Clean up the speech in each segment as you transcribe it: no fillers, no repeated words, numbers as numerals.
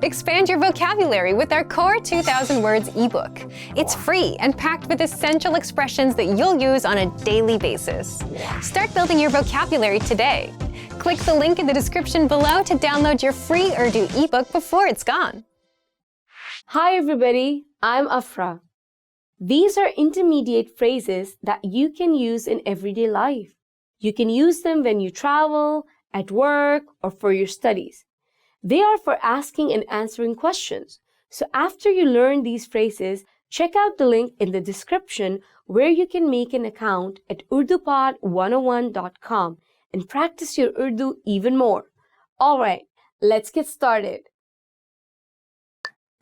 Expand your vocabulary with our Core 2000 Words ebook. It's free and packed with essential expressions that you'll use on a daily basis. Start building your vocabulary today. Click the link in the description below to download your free Urdu ebook before it's gone. Hi everybody, I'm Afra. These are intermediate phrases that you can use in everyday life. You can use them when you travel, at work, or for your studies. They are for asking and answering questions. So after you learn these phrases, check out the link in the description where you can make an account at urdupod101.com and practice your Urdu even more. Alright, let's get started.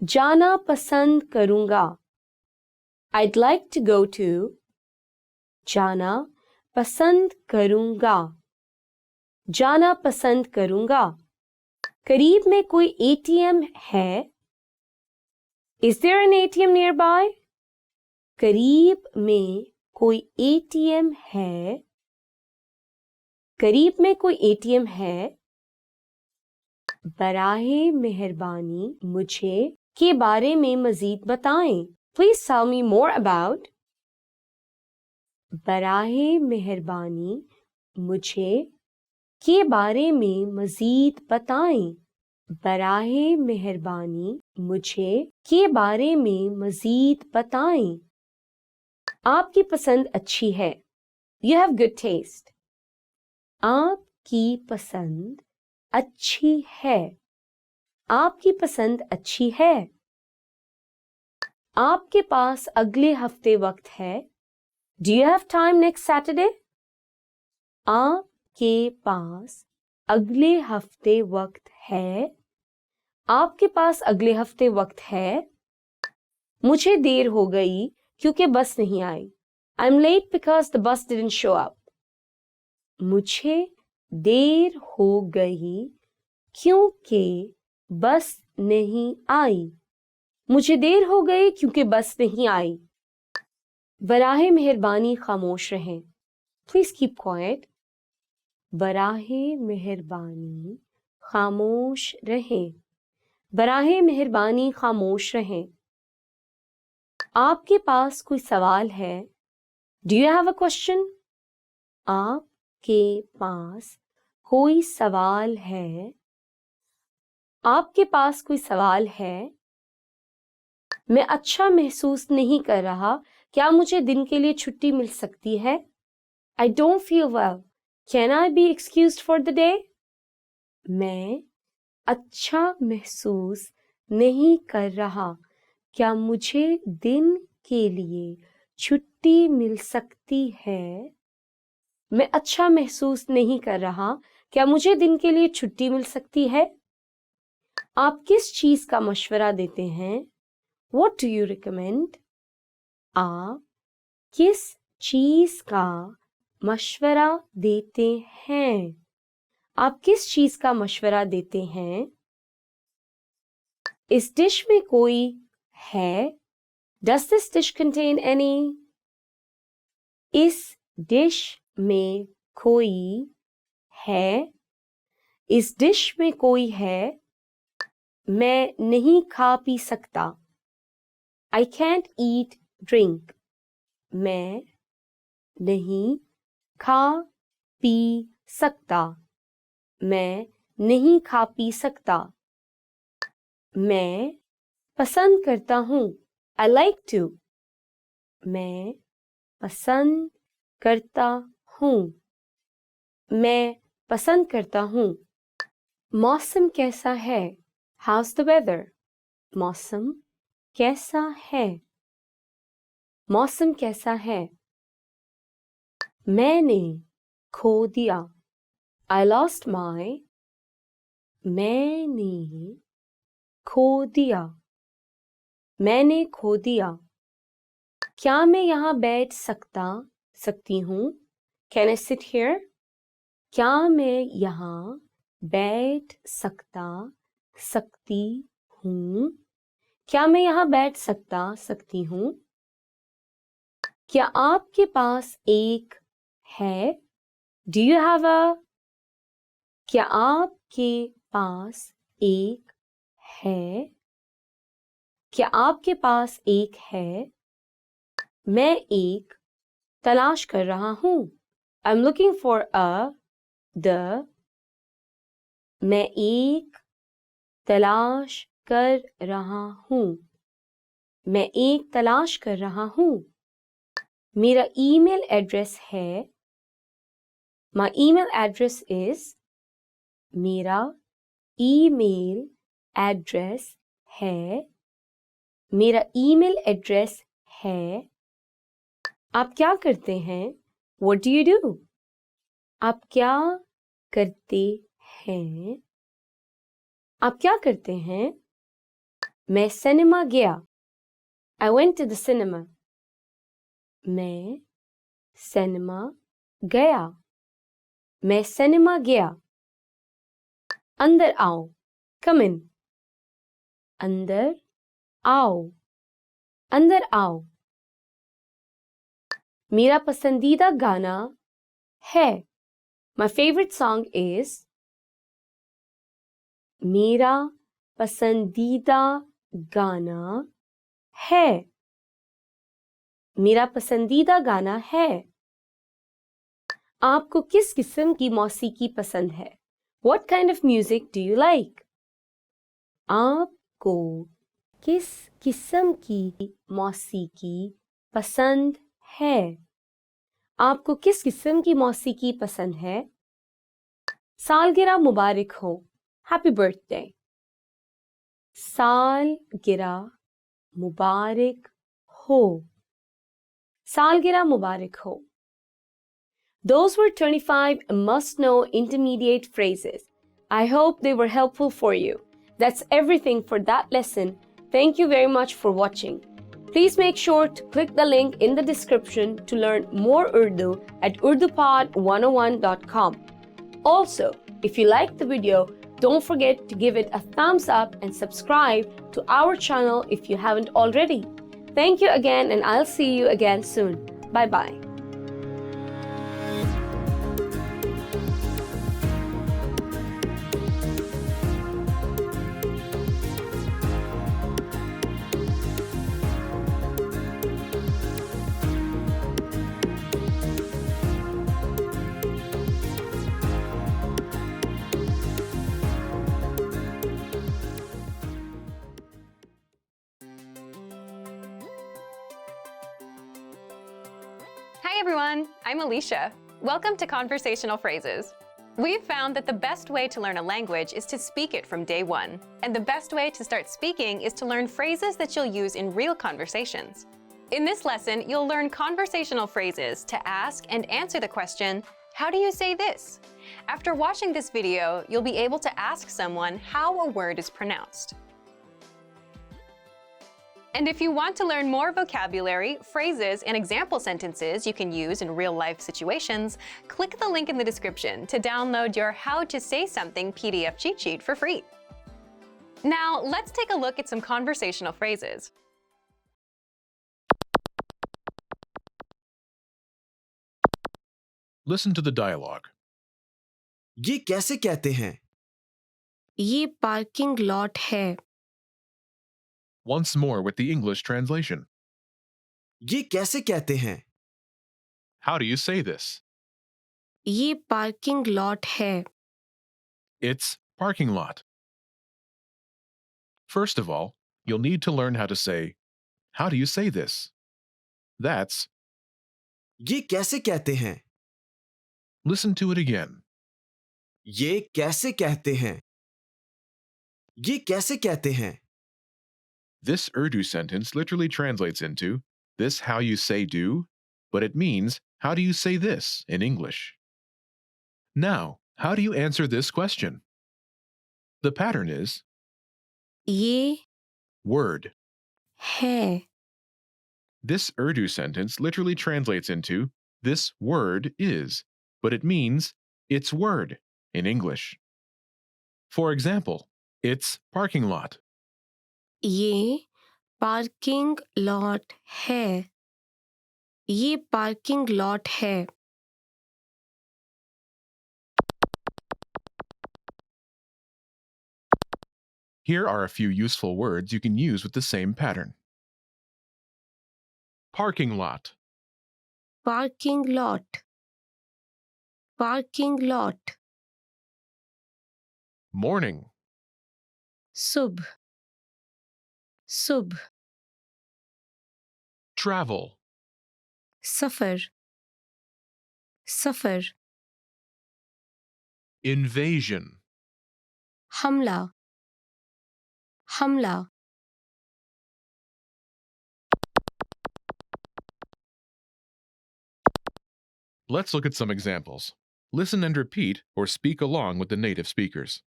Jana pasand karunga. I'd like to go to. Jana pasand karunga. Jana pasand karunga. करीब में कोई ATM है? Is there an ATM nearby? करीब में कोई ATM है? करीब में कोई ATM है? बराहे मेहरबानी मुझे के बारे में मजीद बताएं. Please tell me more about. बराहे मेहरबानी मुझे के बारे में मजीद बताएं. बराहे मेहरबानी मुझे के बारे में मजीद बताएं. आपकी पसंद अच्छी है. You have good taste. आपकी पसंद अच्छी है. आपकी पसंद अच्छी है. आपके पास अगले हफ्ते वक्त है. Do you have time next Saturday? आपके पास अगले हफ्ते वक्त है. आपके पास अगले हफ्ते वक्त है. मुझे देर हो गई क्योंकि बस नहीं आई. I'm late because the bus didn't show up. मुझे देर हो गई क्योंकि बस नहीं आई. मुझे देर हो गई क्योंकि बस नहीं आई. बराहे मेहरबानी खामोश रहें. Please keep quiet. बराहे मेहरबानी खामोश रहें. बराहे मेहरबानी खामोश रहें. आपके पास कोई सवाल है? Do you have a question? आपके पास कोई सवाल है? आपके पास कोई सवाल है? मैं अच्छा महसूस नहीं कर रहा. क्या मुझे दिन के लिए छुट्टी मिल सकती है? I don't feel well. Can I be excused for the day? मैं अच्छा महसूस नहीं कर रहा. क्या मुझे दिन के लिए छुट्टी मिल सकती है? मैं अच्छा महसूस नहीं कर रहा. क्या मुझे दिन के लिए छुट्टी मिल सकती है? आप किस चीज का मशवरा देते हैं? What do you recommend? आप किस चीज का मशवरा देते हैं? आप किस चीज का मशवरा देते हैं? इस डिश में कोई है? Does this dish contain any? इस डिश में कोई है? इस डिश में कोई है? मैं नहीं खा पी सकता. I can't eat, drink. मैं नहीं खा पी सकता. मैं नहीं खा पी सकता. मैं पसंद करता हूँ. I like to. मैं पसंद करता हूँ. मैं पसंद करता हूँ. मौसम कैसा है? How's the weather? मौसम कैसा है? मौसम कैसा है? मैंने खो दिया. I lost my. मैंने खो दिया. मैंने खो दिया. क्या मैं यहाँ बैठ सकती हूँ? Can I sit here? क्या मैं यहाँ बैठ सकती हूँ? क्या मैं यहाँ बैठ सकती हूँ? क्या आपके पास एक है? Do you have a? क्या आपके पास एक है? क्या आपके पास एक है? मैं एक तलाश कर रहा हूँ. I'm looking for a, the. मैं एक तलाश कर रहा हूँ. मैं एक तलाश कर रहा हूँ. मेरा ईमेल एड्रेस है. My email address is. मेरा ईमेल एड्रेस है. मेरा ईमेल एड्रेस है. आप क्या करते हैं? What do you do? आप क्या करते हैं? आप क्या करते हैं? मैं सिनेमा गया. I went to the cinema. मैं सिनेमा गया. मैं सिनेमा गया. अंदर आओ. Come in. अंदर आओ. अंदर आओ. मेरा पसंदीदा गाना है. My favorite song is. मेरा पसंदीदा गाना है. मेरा पसंदीदा गाना है. आपको किस किस्म की मौसीकी पसंद है? What kind of music do you like? आपको किस किस्म की मौसीकी पसंद है? आपको किस किस्म की मौसीकी पसंद है? सालगिरह मुबारक हो. Happy birthday. सालगिरह मुबारक हो. सालगिरह मुबारक हो. Those were 25 must-know intermediate phrases. I hope they were helpful for you. That's everything for that lesson. Thank you very much for watching. Please make sure to click the link in the description to learn more Urdu at urdupod101.com. Also, if you liked the video, don't forget to give it a thumbs up and subscribe to our channel if you haven't already. Thank you again, and I'll see you again soon. Bye-bye. Hi everyone, I'm Alicia. Welcome to Conversational Phrases. We've found that the best way to learn a language is to speak it from day one. And the best way to start speaking is to learn phrases that you'll use in real conversations. In this lesson, you'll learn conversational phrases to ask and answer the question, how do you say this? After watching this video, you'll be able to ask someone how a word is pronounced. And if you want to learn more vocabulary, phrases, and example sentences you can use in real-life situations, click the link in the description to download your How to Say Something PDF cheat sheet for free. Now, let's take a look at some conversational phrases. Listen to the dialogue. ये कैसे कहते हैं? ये parking lot है. Once more with the English translation. ये कैसे कहते हैं? How do you say this? ये पार्किंग लॉट है. It's parking lot. First of all, you'll need to learn how to say, how do you say this? That's, ये कैसे कहते हैं? listen to it again. ये कैसे कहते हैं? ये कैसे कहते हैं? This Urdu sentence literally translates into, this how you say do, but it means, how do you say this in English? Now, how do you answer this question? The pattern is, ये word. है. This Urdu sentence literally translates into, this word is, but it means, it's word in English. For example, it's parking lot. ये parking lot है. ये parking lot है. Here are a few useful words you can use with the same pattern. Parking lot, parking lot, parking lot, morning, subh, subh, travel, safar, safar, invasion, hamla, hamla. Let's look at some examples. Listen and repeat or speak along with the native speakers.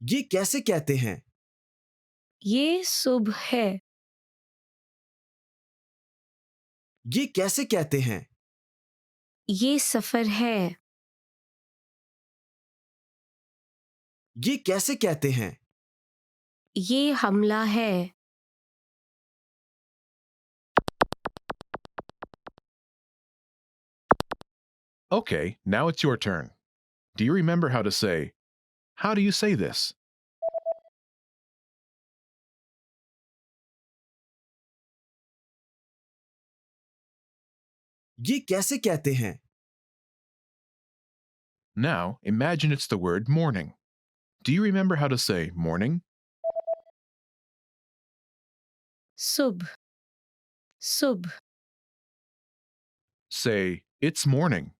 ये कैसे कहते हैं? ये सुबह है, ये कैसे कहते हैं? ये सफर है, ये कैसे कहते हैं? ये हमला है, Okay, now it's your turn. Do you remember how to say, how do you say this? ये कैसे कहते हैं? Now, imagine it's the word morning. Do you remember how to say morning? सुबह, सुबह, Say, it's morning.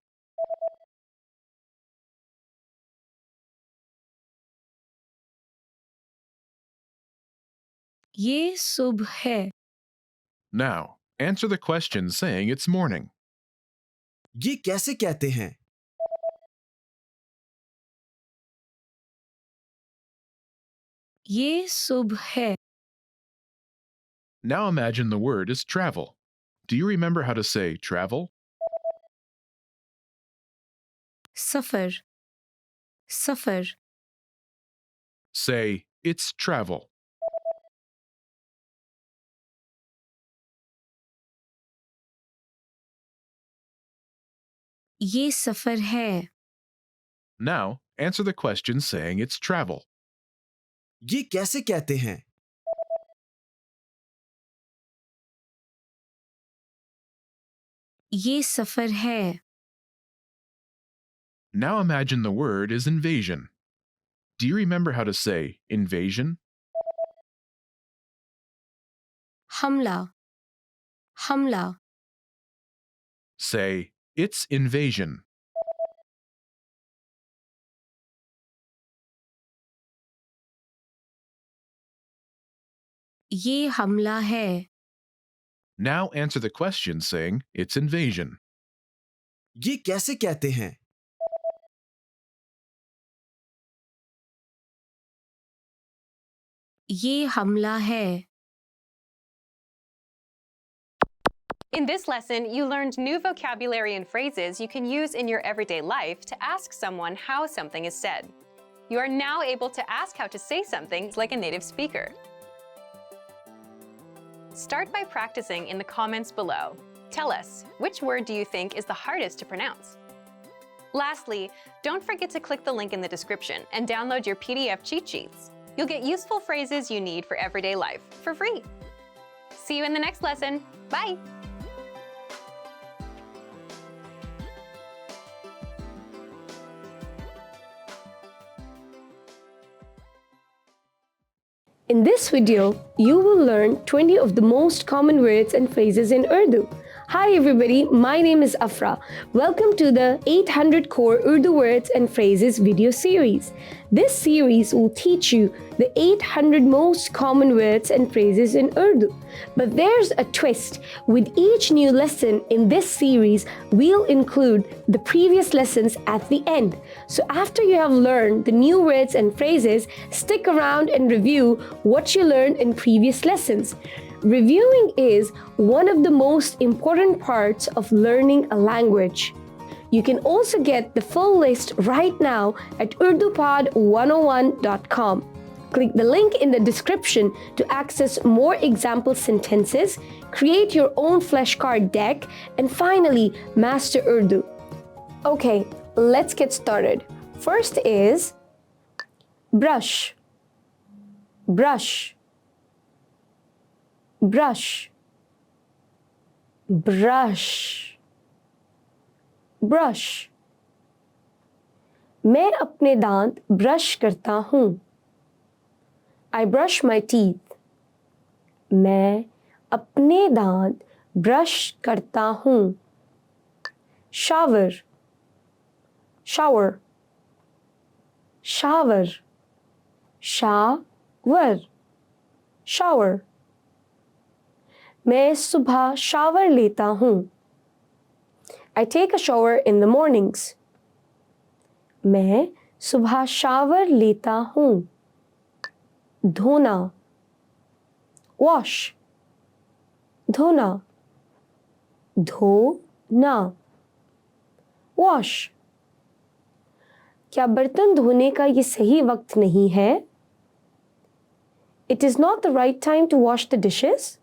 ये सुबह है, Now, answer the question saying it's morning. ये कैसे कहते हैं? ये सुबह है, Now imagine the word is travel. Do you remember how to say travel? Suffer, suffer, Say, it's travel. ये सफर है, Now, answer the question saying it's travel. ये कैसे कहते हैं? ये सफर है, Now imagine the word is invasion. Do you remember how to say invasion? हमला, हमला, Say, it's invasion. ये हमला है, Now answer the question saying it's invasion. ये कैसे कहते हैं? ये हमला है. In this lesson, you learned new vocabulary and phrases you can use in your everyday life to ask someone how something is said. You are now able to ask how to say something like a native speaker. Start by practicing in the comments below. Tell us, which word do you think is the hardest to pronounce? Lastly, don't forget to click the link in the description and download your PDF cheat sheets. You'll get useful phrases you need for everyday life for free. See you in the next lesson. Bye! In this video, you will learn 20 of the most common words and phrases in Urdu. Hi everybody, my name is Afra. Welcome to the 800 Core Urdu Words and Phrases video series. This series will teach you the 800 most common words and phrases in Urdu. But there's a twist. With each new lesson in this series, we'll include the previous lessons at the end. So after you have learned the new words and phrases, stick around and review what you learned in previous lessons. Reviewing is one of the most important parts of learning a language. You can also get the full list right now at urdupod101.com. Click the link in the description to access more example sentences, create your own flashcard deck, and finally, master Urdu. Okay, let's get started. First is brush, brush, brush, brush, brush. मैं अपने दांत brush करता हूँ. I brush my teeth. मैं अपने दांत brush करता हूँ. Shower, shower, shower, shower, shower. मैं सुबह शावर लेता हूँ. I take a shower in the mornings. मैं सुबह शावर लेता हूँ. धोना, wash, धोना, धोना, wash. क्या बर्तन धोने का ये सही वक्त नहीं है? It is not the right time to wash the dishes.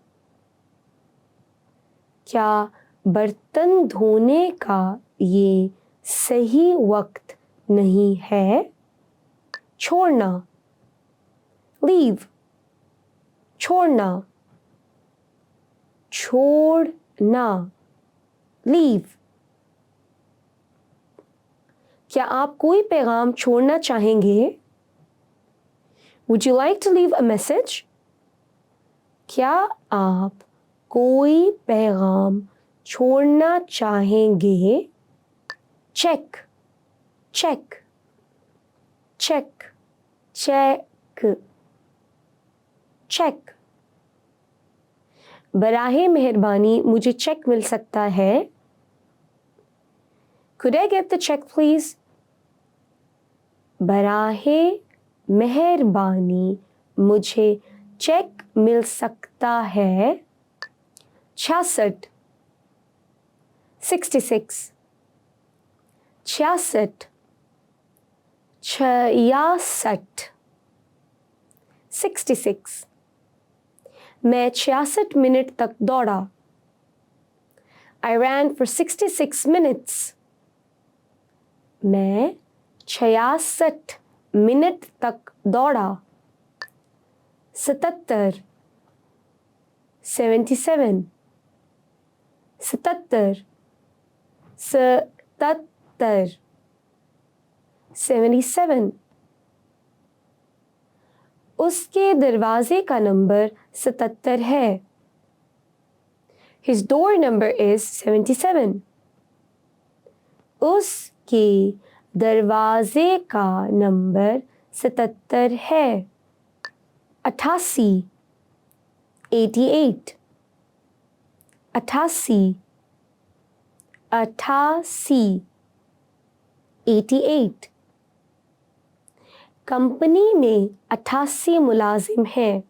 क्या बर्तन धोने का ये सही वक्त नहीं है? छोड़ना, leave, छोड़ना, छोड़ना, leave. क्या आप कोई पैगाम छोड़ना चाहेंगे? Would you like to leave a message? क्या आप कोई पैगाम छोड़ना चाहेंगे? Check, check, check, check, check. बराहे मेहरबानी मुझे चेक मिल सकता है? Could I get the check please? बराहे मेहरबानी मुझे चेक मिल सकता है? 66, 66, 66, 66, 66. मैं 66 मिनट तक दौड़ा. I ran for 66 minutes. मैं 66 मिनट तक दौड़ा. 77, 77, 77, 77, 77. उसके दरवाजे का नंबर 77 है. His door number is 77. उसके दरवाजे का नंबर 77 है. 88, 88, 88, 88, 88. कंपनी में 88 मुलाजिम हैं.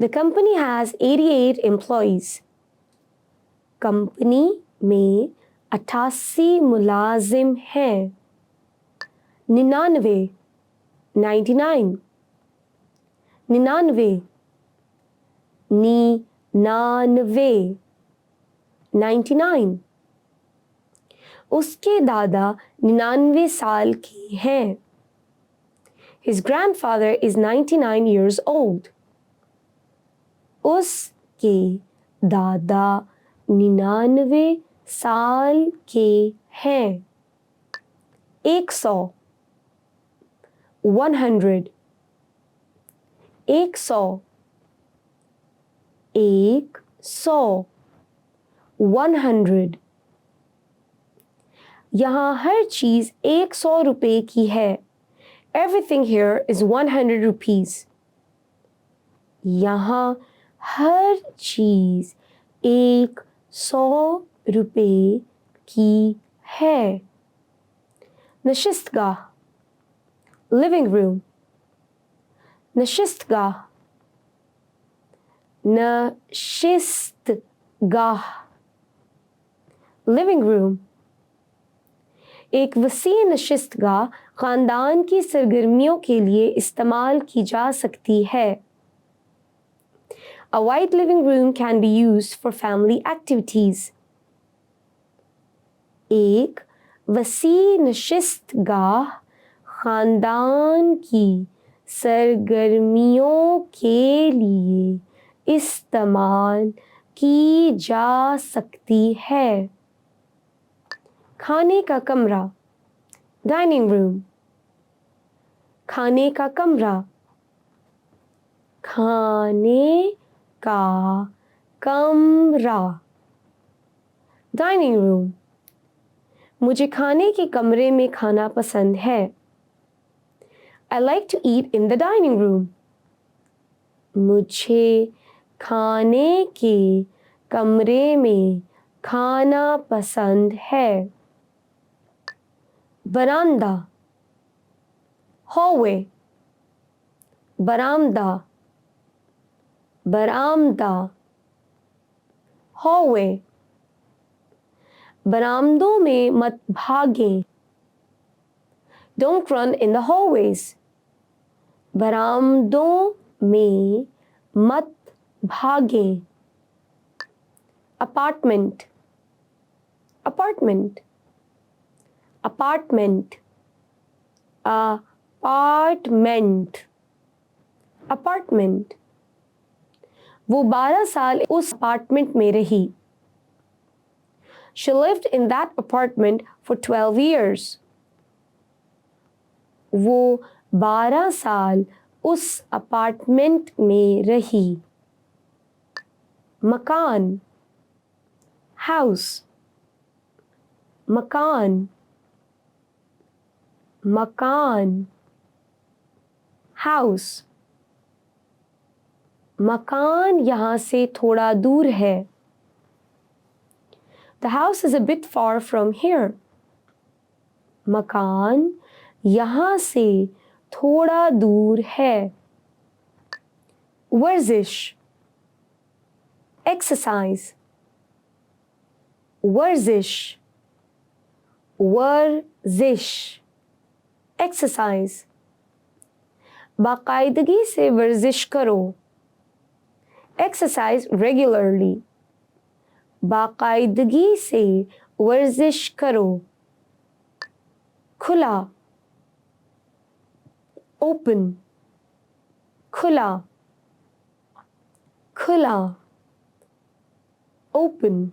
The company has 88 employees. Company में 88 मुलाजिम हैं. 99, 99, 99, 99, 99. उसके दादा 99 साल के हैं. His grandfather is 99 years old. उसके दादा 99 साल के हैं. 100, 100, 100, 100, 100. यहाँ हर चीज 100 रुपए की है. Everything here is 100 rupees. यहाँ हर चीज 100 रुपए की है. नशिस्तगाह, living room, नशिस्तगाह, नशिस्तगाह, living room. एक वसी नशिस्तगाह ख़ानदान की सरगर्मियों के लिए इस्तेमाल की जा सकती है. A wide living room can be used for family activities. एक वसी नशिस्तगाह ख़ानदान की सरगर्मियों के लिए इस्तेमाल की जा सकती है। खाने का कमरा, डाइनिंग रूम। खाने का कमरा, खाने का कमरा, डाइनिंग रूम। मुझे खाने के कमरे में खाना पसंद है। I like to eat in the dining room. मुझे खाने के कमरे में खाना पसंद है। बरामदा, hallway, बरामदा, बरामदा, hallway। बरामदों में मत भागें। Don't run in the hallways. बरामदों में मत भागें। Apartment, apartment, apartment, apartment, apartment। वो 12 साल उस अपार्टमेंट में रही। She lived in that apartment for 12 years. वो 12 साल उस अपार्टमेंट में रही। मकान, house, मकान, मकान, house। मकान यहाँ से थोड़ा दूर है। The house is a bit far from here. मकान यहाँ से थोड़ा दूर है। वर्जिश, exercise, वर्जिश, वर्जिश, exercise। बाकायदगी से वर्जिश करो। Exercise regularly. बाकायदगी से वर्जिश करो। खुला, open, खुला, खुला, open।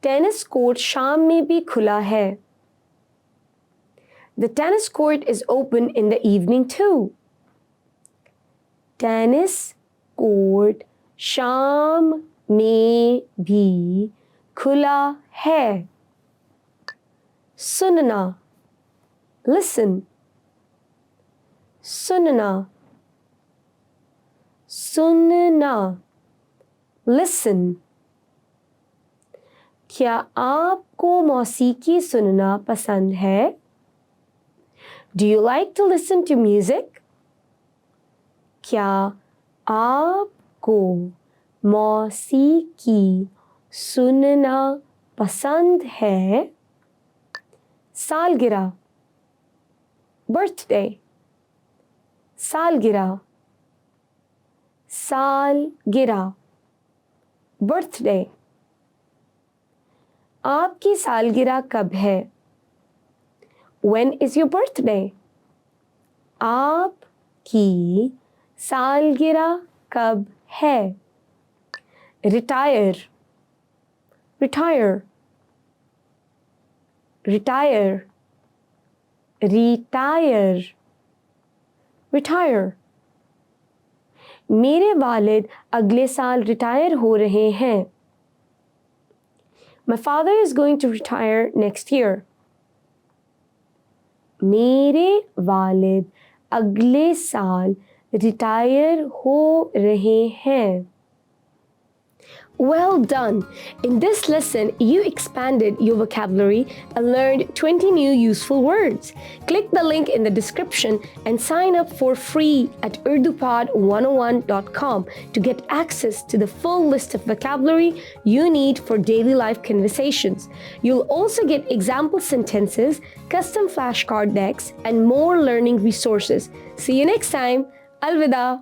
टेनिस कोर्ट शाम में भी खुला है। The tennis court is open in the evening too. Tennis court शाम में भी खुला है। सुनना, listen, सुनना, सुनना, listen। क्या आपको मौसीकी सुनना पसंद है? Do you like to listen to music? क्या आपको मौसीकी सुनना पसंद है? सालगिरह, birthday, सालगिरह, सालगिरह, birthday। आपकी सालगिरह कब है? When is your birthday? आपकी सालगिरह कब है? Retire, retire, retire, retire, retire। मेरे वालिद अगले साल रिटायर हो रहे हैं। My father is going to retire next year. मेरे वालिद अगले साल रिटायर हो रहे हैं। Well done! In this lesson, you expanded your vocabulary and learned 20 new useful words. Click the link in the description and sign up for free at urdupod101.com to get access to the full list of vocabulary you need for daily life conversations. You'll also get example sentences, custom flashcard decks, and more learning resources. See you next time. Alvida!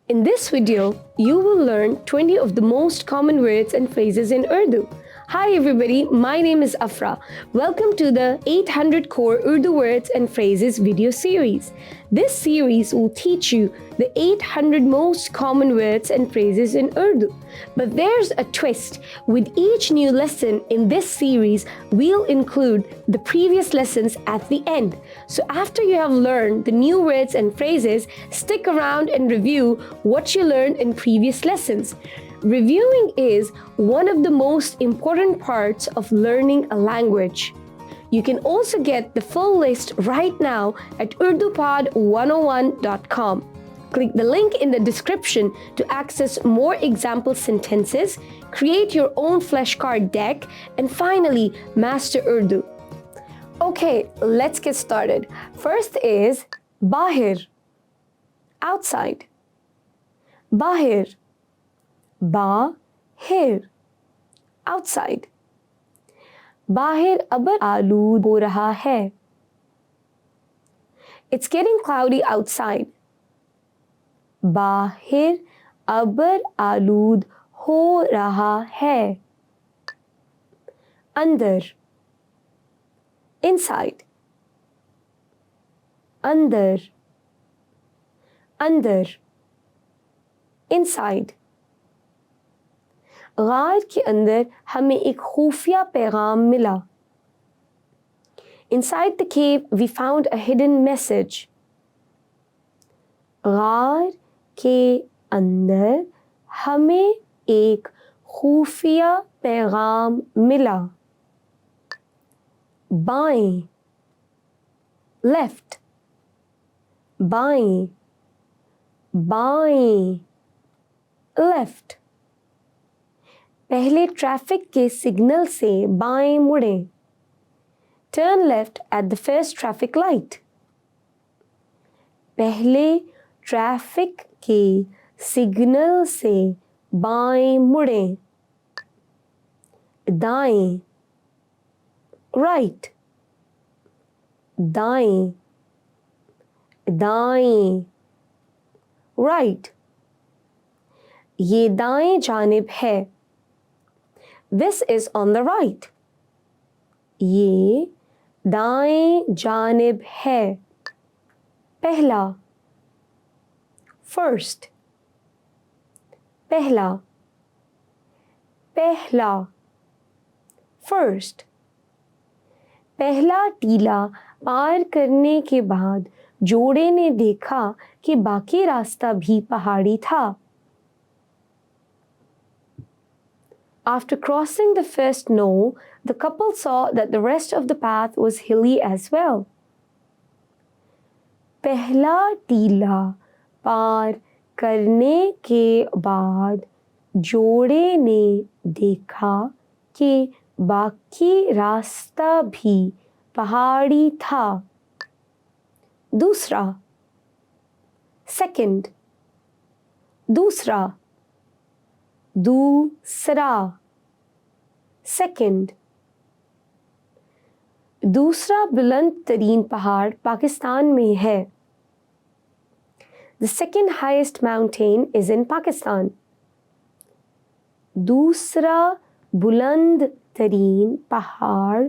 In this video, you will learn 20 of the most common words and phrases in Urdu. Hi everybody, my name is Afra. Welcome to the 800 Core Urdu Words and Phrases video series. This series will teach you the 800 most common words and phrases in Urdu. But there's a twist. With each new lesson in this series, we'll include the previous lessons at the end. So after you have learned the new words and phrases, stick around and review what you learned in previous lessons. Reviewing is one of the most important parts of learning a language. You can also get the full list right now at urdupod101.com. Click the link in the description to access more example sentences, create your own flashcard deck, and finally master Urdu. Okay, let's get started. First is bahir, outside. Bahir. बाहिर, outside. बाहिर अबर आलूद हो रहा है. It's getting cloudy outside. बाहिर अबर आलूद हो रहा है. अंदर, inside. अंदर, अंदर, inside. गार के अंदर हमें एक खुफिया पैगाम मिला. Inside the cave, we found a hidden message. गार के अंदर हमें एक खुफिया पैगाम मिला. बाएं, left. बाएं, बाएं, left. पहले ट्रैफिक के सिग्नल से बाएं मुड़ें. Turn left at the first traffic light. पहले ट्रैफिक के सिग्नल से बाएं मुड़ें. दाएं, right. दाएं, दाएं, right. ये दाएं जानिब है. This is on the right. ये दाएं जानिब है. पहला, first. पहला, पहला, first. पहला टीला पार करने के बाद जोड़े ने देखा कि बाकी रास्ता भी पहाड़ी था. After crossing the first knoll, the couple saw that the rest of the path was hilly as well. पहला टीला पार करने के बाद जोड़े ने देखा कि बाकी रास्ता भी पहाड़ी था. दूसरा, second. दूसरा, दूसरा, second. दूसरा बुलंद तरीन पहाड़ पाकिस्तान में है. The second highest mountain is in Pakistan. दूसरा बुलंद तरीन पहाड़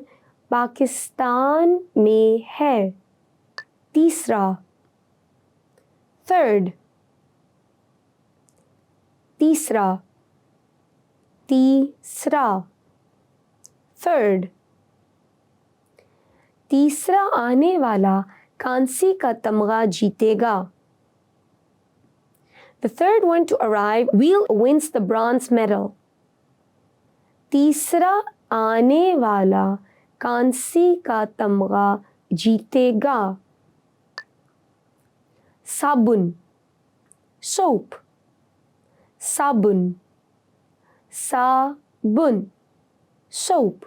पाकिस्तान में है. तीसरा, third. तीसरा, तीसरा, third. तीसरा आने वाला कांसी का तमगा जीतेगा. The third one to arrive wins the bronze medal. तीसरा आने वाला कांसी का तमगा जीतेगा. साबुन, soap. साबुन, साबुन, soap.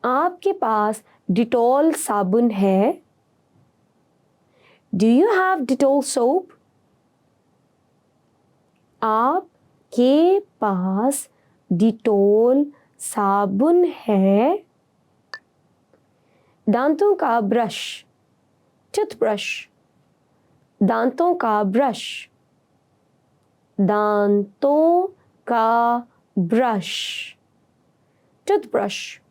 आपके पास डिटॉल साबुन है? Do you have Dettol soap? आपके पास डिटॉल साबुन है? दांतों का ब्रश, टूथब्रश. दांतों का ब्रश, दांतों का ब्रश, टूथब्रश,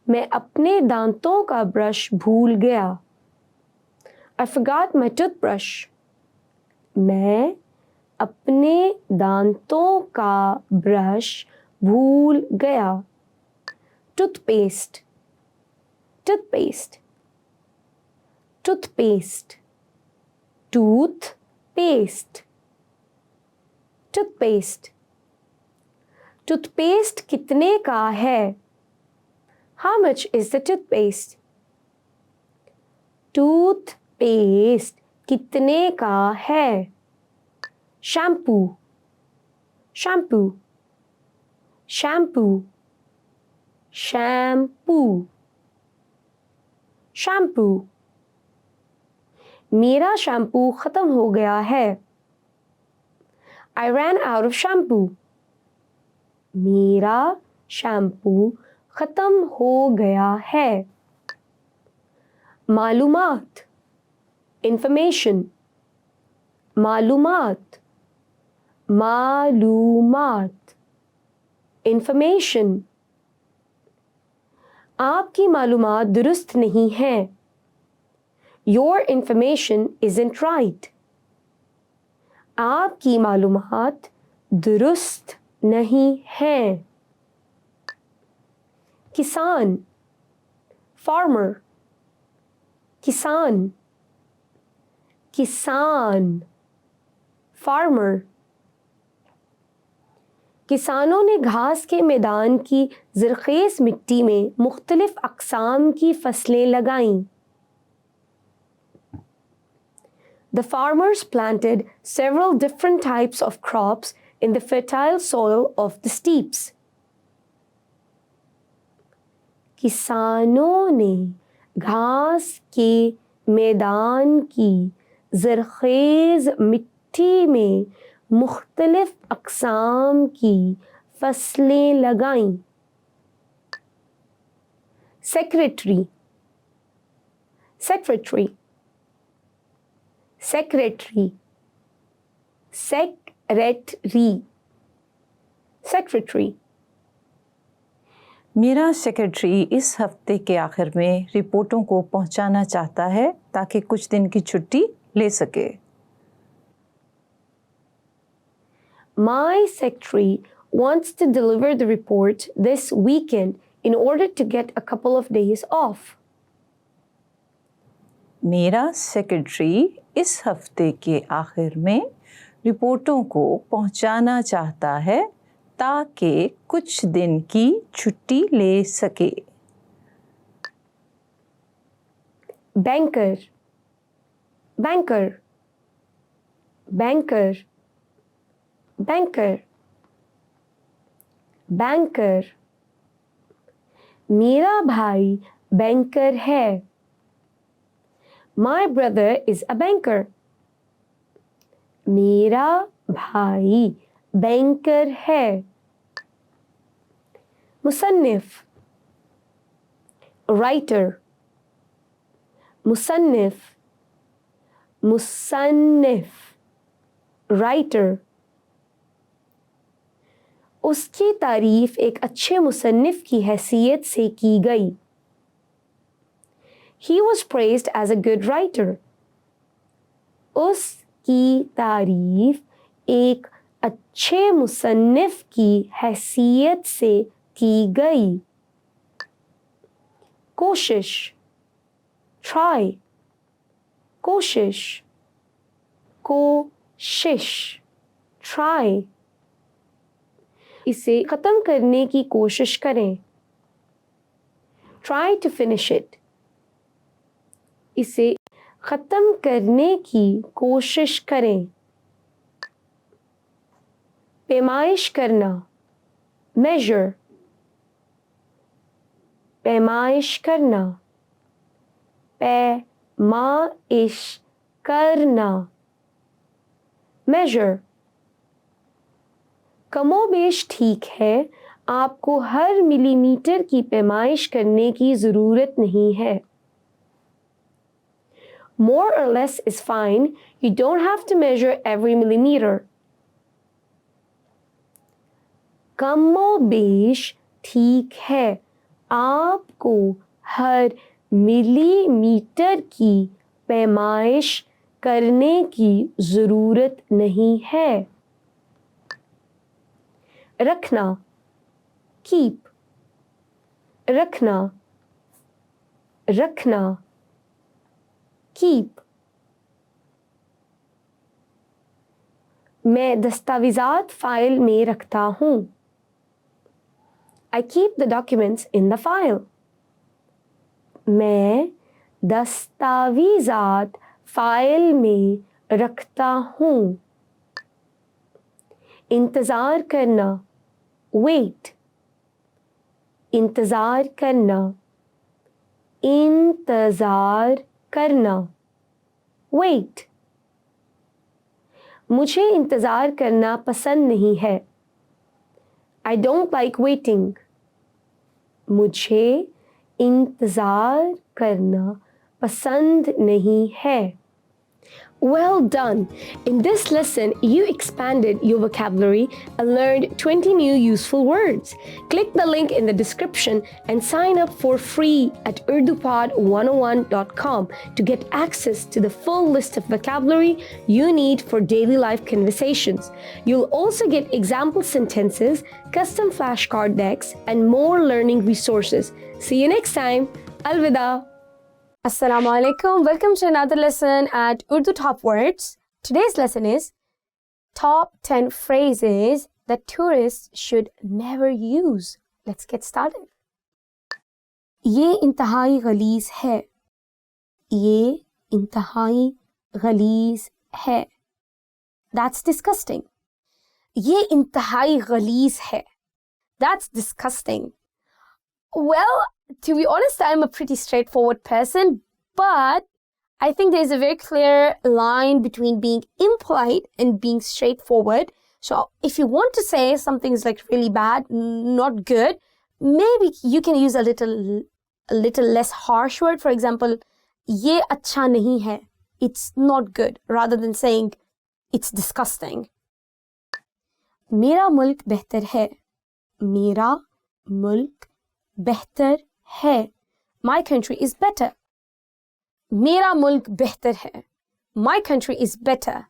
मैं अपने दांतों का ब्रश भूल गया। I forgot my toothbrush. मैं अपने दांतों का ब्रश भूल गया। Toothpaste, toothpaste, toothpaste, toothpaste, toothpaste. Toothpaste कितने का है? How much is the toothpaste? Toothpaste कितने का है? Shampoo, shampoo, shampoo, shampoo, shampoo. मेरा शैम्पू खत्म हो गया है। I ran out of shampoo. मेरा शैम्पू खत्म हो गया है। मालूमात, इंफॉर्मेशन, मालूमात, मालूमात, इंफॉर्मेशन। आपकी मालूमात दुरुस्त नहीं है। Your information isn't right. आपकी मालूमात दुरुस्त नहीं है। किसान, farmer, किसान, किसान, farmer। किसानों ने घास के मैदान की ज़रख़ेज़ मिट्टी में मुख्तलिफ अक़साम की फसलें लगाईं। The farmers planted several different types of crops in the fertile soil of the steppes. किसानों ने घास के मैदान की ज़रख़ेज़ मिट्टी में मुख्तलिफ अक़साम की फसलें लगाईं। Secretary, secretary, secretary, secretary, secretary. मेरा सेक्रेटरी इस हफ्ते के आखिर में रिपोर्टों को पहुंचाना चाहता है ताकि कुछ दिन की छुट्टी ले सके। My secretary wants to deliver the report this weekend in order to get a couple of days off. मेरा सेक्रेटरी इस हफ्ते के आखिर में रिपोर्टों को पहुंचाना चाहता है ताकि कुछ दिन की छुट्टी ले सके। Banker, banker, banker, banker, banker. मेरा भाई बैंकर है। My brother is a banker. मेरा भाई बैंकर है। मुसन्निफ, राइटर, मुसन्निफ, मुसन्निफ, राइटर। उसकी तारीफ एक अच्छे मुसन्निफ की हैसियत से की गई। He was praised as a good writer. उसकी तारीफ एक अच्छे मुसन्निफ की हैसियत से की गई। कोशिश, try, कोशिश, कोशिश, try। इसे ख़त्म करने की कोशिश करें। Try to finish it. इसे ख़त्म करने की कोशिश करें। पैमाइश करना, measure, पैमाइश करना, पैमाइश करना, measure। कमोबेश ठीक है, आपको हर मिलीमीटर की पैमाइश करने की ज़रूरत नहीं है। More or less is fine, you don't have to measure every millimeter. कमोबेश ठीक है, आपको हर मिलीमीटर की पैमाइश करने की ज़रूरत नहीं है। रखना, कीप, रखना, रखना, कीप। मैं दस्तावेज़ात फाइल में रखता हूँ। I keep the documents in the file. मैं दस्तावेज़ात फाइल में रखता हूँ। इंतज़ार करना, wait, इंतज़ार करना, इंतज़ार करना, wait। मुझे इंतज़ार करना पसंद नहीं है। I don't like waiting. मुझे इंतज़ार करना पसंद नहीं है। Well done! In this lesson, you expanded your vocabulary and learned 20 new useful words. Click the link in the description and sign up for free at urdupod101.com to get access to the full list of vocabulary you need for daily life conversations. You'll also get example sentences, custom flashcard decks, and more learning resources. See you next time. Alvida! Assalamu alaikum. Welcome to another lesson at Urdu Top Words. Today's lesson is Top 10 Phrases that Tourists Should Never Use. Let's get started. ये इंतहाई गलीज़ है. ये इंतहाई गलीज़ है. That's disgusting. ये इंतहाई गलीज़ है. That's disgusting. Well, to be honest, I'm a pretty straightforward person, but I think there's a very clear line between being impolite and being straightforward. So if you want to say something's like really bad, not good, maybe you can use a little less harsh word. For example, ये अच्छा नहीं है. It's not good, rather than saying it's disgusting. मेरा मुल्क बेहतर है. मेरा मुल्क बेहतर है. My country is better. मेरा मुल्क बेहतर है. My country is better.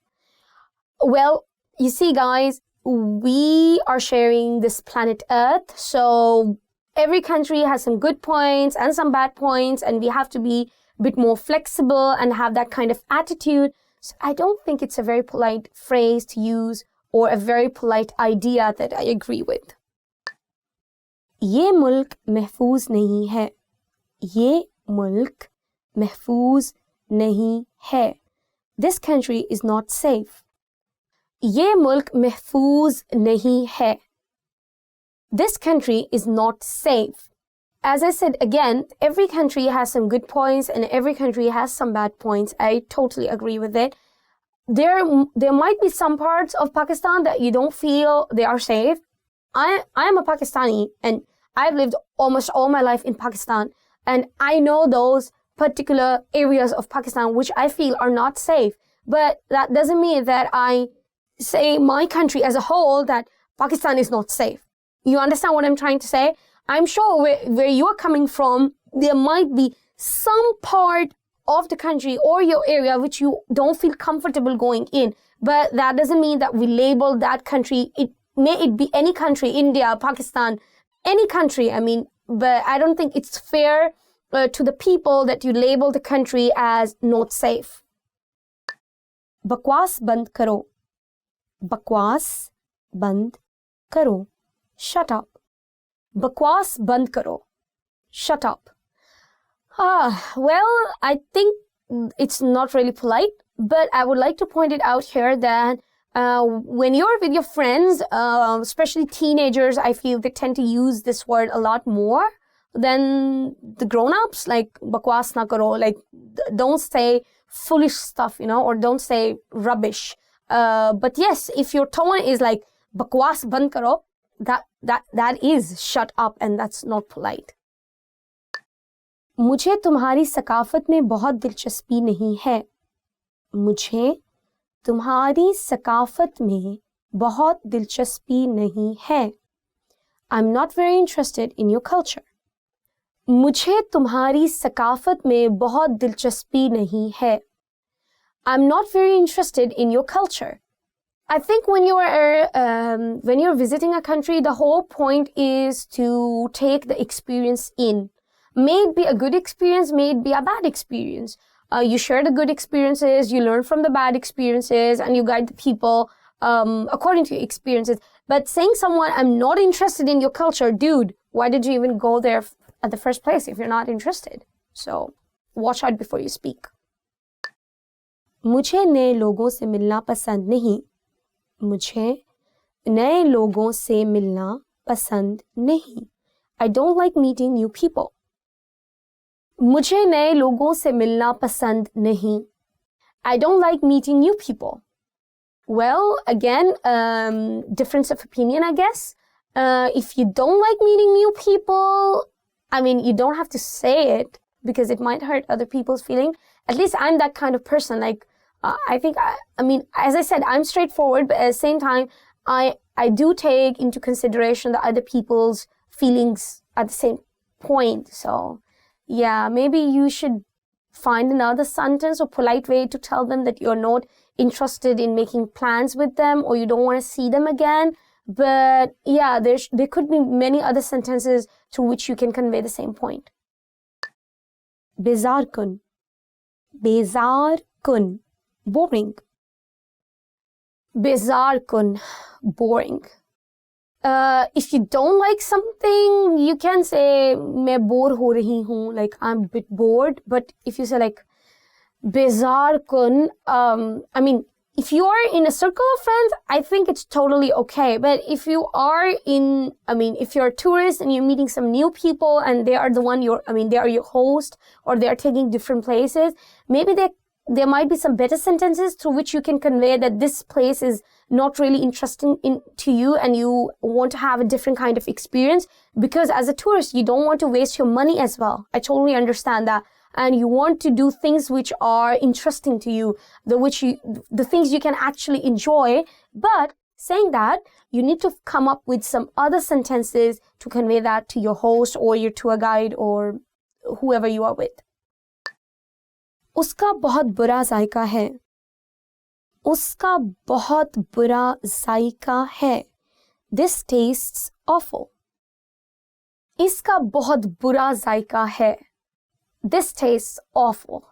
Well, you see, guys, we are sharing this planet Earth, so every country has some good points and some bad points, and we have to be a bit more flexible and have that kind of attitude. So I don't think it's a very polite phrase to use or a very polite idea that I agree with. ये मुल्क महफूज नहीं है. ये मुल्क महफूज नहीं है. This country is not safe. ये मुल्क महफूज नहीं है. This country is not safe. As I said again, every country has some good points and every country has some bad points. I totally agree with it. There might be some parts of Pakistan that you don't feel they are safe. I am a Pakistani and I've lived almost all my life in Pakistan, and I know those particular areas of Pakistan which I feel are not safe. But that doesn't mean that I say my country as a whole that Pakistan is not safe. You understand what I'm trying to say? I'm sure where you're coming from, there might be some part of the country or your area which you don't feel comfortable going in. But that doesn't mean that we label that country. May it be any country, India, Pakistan, any country, I mean, but I don't think it's fair to the people that you label the country as not safe. बकवास बंद करो. बकवास बंद करो. Shut up. बकवास बंद करो. Shut up. Well, I think it's not really polite, but I would like to point it out here that when you're with your friends, especially teenagers, I feel they tend to use this word a lot more than the grown-ups, like bakwas na karo, like don't say foolish stuff, or don't say rubbish. But yes, if your tone is like bakwas band karo, that is shut up, and that's not polite. मुझे तुम्हारी सकाफत में बहुत दिलचस्पी नहीं है. मुझे तुम्हारी सकाफत में बहुत दिलचस्पी नहीं है. I'm not very interested in your culture. मुझे तुम्हारी सकाफत में बहुत दिलचस्पी नहीं है. I'm not very interested in your culture. I think when you're visiting a country, the whole point is to take the experience in. May it be a good experience, may it be a bad experience. You share the good experiences, you learn from the bad experiences, and you guide the people according to your experiences. But saying someone, I'm not interested in your culture, dude, why did you even go there at the first place if you're not interested? So watch out before you speak. मुझे नए लोगों से मिलना पसंद नहीं. मुझे नए लोगों से मिलना पसंद नहीं. I don't like meeting new people. मुझे नए लोगों से मिलना पसंद नहीं. I don't like meeting new people. Well, again, difference of opinion, I guess. If you don't like meeting new people, I mean, you don't have to say it because it might hurt other people's feelings. At least I'm that kind of person. Like, I think, I mean, as I said, I'm straightforward, but at the same time, I do take into consideration the other people's feelings at the same point. So, yeah, maybe you should find another sentence or polite way to tell them that you're not interested in making plans with them or you don't want to see them again. But yeah, there could be many other sentences through which you can convey the same point. Bezar kun. Bezar kun. Boring. Bezar kun. Boring. If you don't like something, you can say मैं bore हो रही हूँ, like I'm a bit bored. But if you say like bezar kun, I mean, if you are in a circle of friends, I think it's totally okay. But if you are if you're a tourist and you're meeting some new people and they are they are your host or they are taking different places, maybe there might be some better sentences through which you can convey that this place is not really interesting to you and you want to have a different kind of experience because as a tourist, you don't want to waste your money as well. I totally understand that. And you want to do things which are interesting to you, the things you can actually enjoy. But saying that, you need to come up with some other sentences to convey that to your host or your tour guide or whoever you are with. उसका बहुत बुरा जायका है. उसका बहुत बुरा जायका है. This tastes awful. इसका बहुत बुरा जायका है. This tastes awful.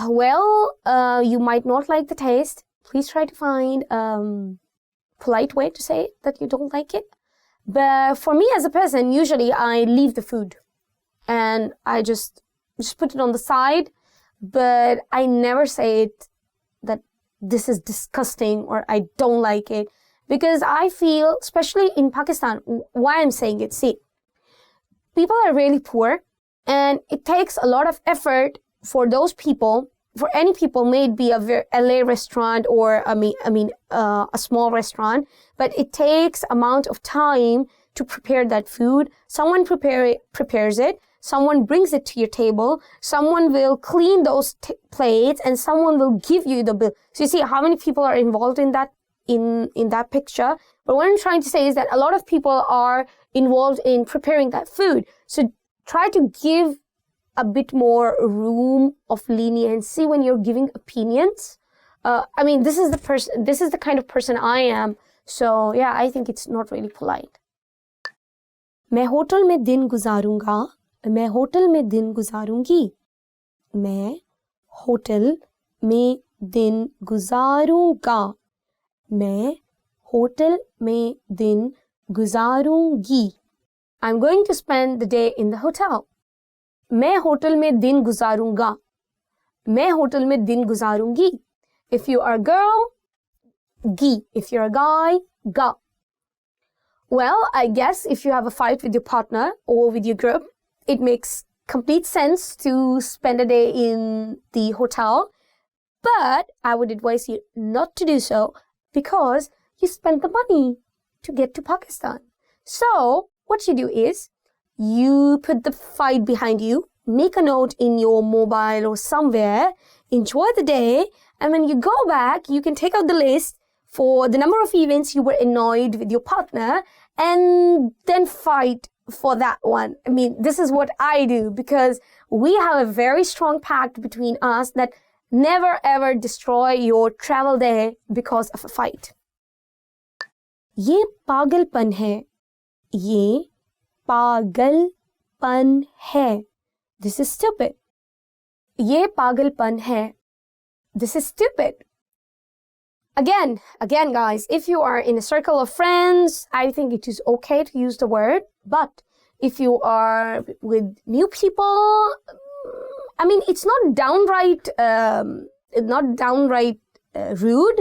Well, you might not like the taste. Please try to find a polite way to say that you don't like it. But for me as a person, usually I leave the food and I just put it on the side. But I never say it that this is disgusting or I don't like it. Because I feel, especially in Pakistan, why I'm saying it, see, people are really poor. And it takes a lot of effort for those people, for any people, may it be a LA restaurant or a small restaurant, but it takes amount of time to prepare that food. Someone prepares it, someone brings it to your table, someone will clean those plates, and someone will give you the bill. So you see how many people are involved in that that picture. But what I'm trying to say is that a lot of people are involved in preparing that food. So try to give a bit more room of leniency when you're giving opinions. This is the kind of person I am. So yeah, I think it's not really polite. मैं hotel में दिन गुजारूंगा. मैं hotel में दिन गुजारूंगी. मैं hotel में दिन गुजारूंगा. मैं होटल में दिन गुजारूंगी. I'm going to spend the day in the hotel. मैं होटल में दिन गुजारूंगा. मैं होटल में दिन गुजारूंगी. If you are a girl, gi. If you're a guy, ga. Well, I guess if you have a fight with your partner or with your group, it makes complete sense to spend a day in the hotel. But I would advise you not to do so because you spent the money to get to Pakistan. So what you do is you put the fight behind you, make a note in your mobile or somewhere, enjoy the day, and when you go back, you can take out the list for the number of events you were annoyed with your partner and then fight for that one. I mean, this is what I do because we have a very strong pact between us that never ever destroy your travel day because of a fight. ये पागलपन है. ये पागलपन है. This is stupid. ये पागलपन है. This is stupid. Again, guys, if you are in a circle of friends, I think it is okay to use the word. But if you are with new people, I mean, it's not downright rude.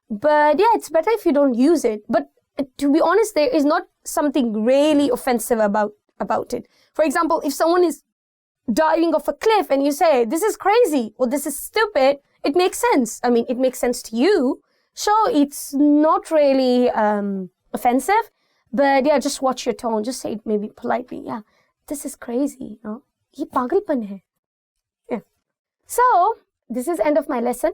But yeah, it's better if you don't use it. But to be honest, there is not something really offensive about it. For example, if someone is diving off a cliff and you say, this is crazy or this is stupid, it makes sense. I mean, it makes sense to you. So it's not really offensive. But yeah, just watch your tone. Just say it maybe politely. Yeah, this is crazy. No? ये पागलपन है. Yeah. So, this is end of my lesson.